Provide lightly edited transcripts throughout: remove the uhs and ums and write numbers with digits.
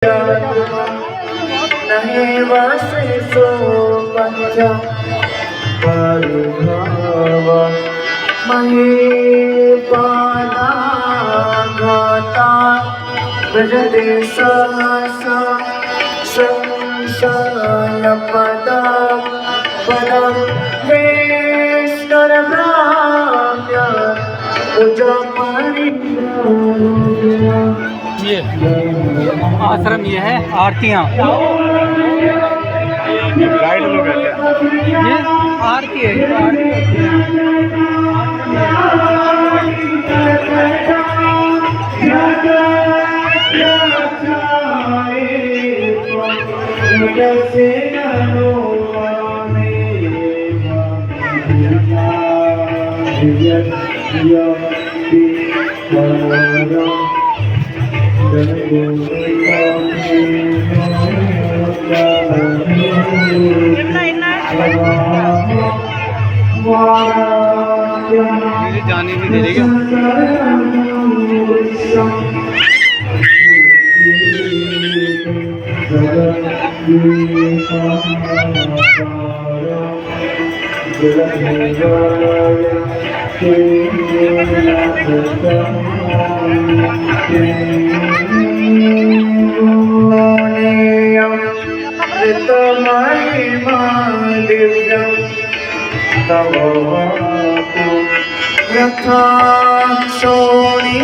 नहीं वासे सो पंचा परिभाव महीपाला घाता भजते सहसा संशय पदम पदम वेष्टरभ्राम्य उजपरिभ्राम्य। ये आश्रम ये है आरतियाँ, गाइड लोग हैं क्या? ये आरती है, मुझे जाने नहीं दे रही क्या? महिमा दिव्यं तव यथा शोणीयन्ता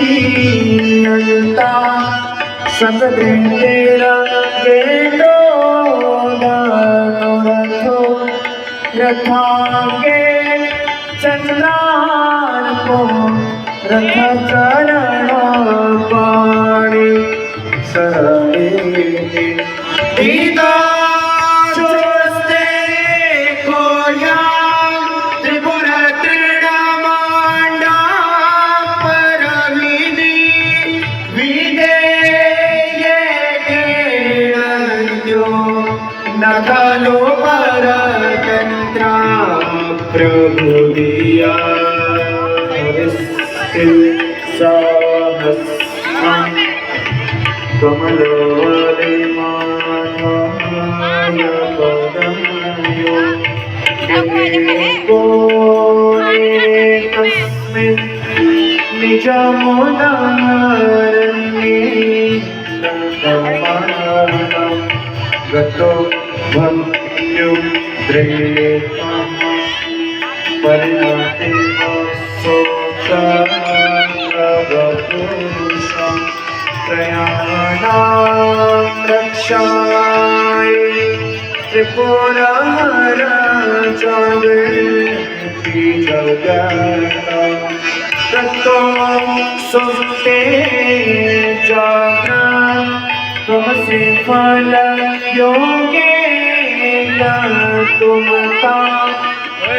सतदेवेरा गेलो दानोरथो यथा के चंद्रान को रथ चरण पाणी सरले दीदा नगलो परतंत्रा प्रभु दिया सहस्रं कमलवले माधवाय पदमयो तस्मिन् निजमुदाहरणे तमानं गतो भक्त्युद्रेकं परिणते सोऽक्षरवपुषं त्रयाणां रक्षाय त्रिपुरहर जगति जगतं ततो सुप्ते जाग्रत् त्वमसि फल योगे तुमता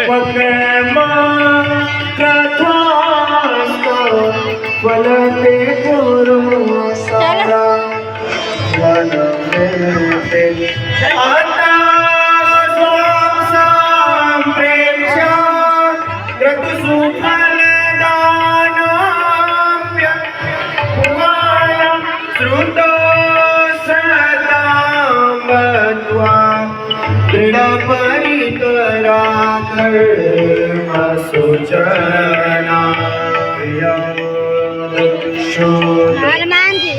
पक्रमा कथास्तो फलते गुरु सारा वनमेते आता स्वाम संप्रेक्ष्य ऋतुसुफल दानम्य कुमारं श्रुतो दृढ़परिकरा कर्म सुचना हनुमान जी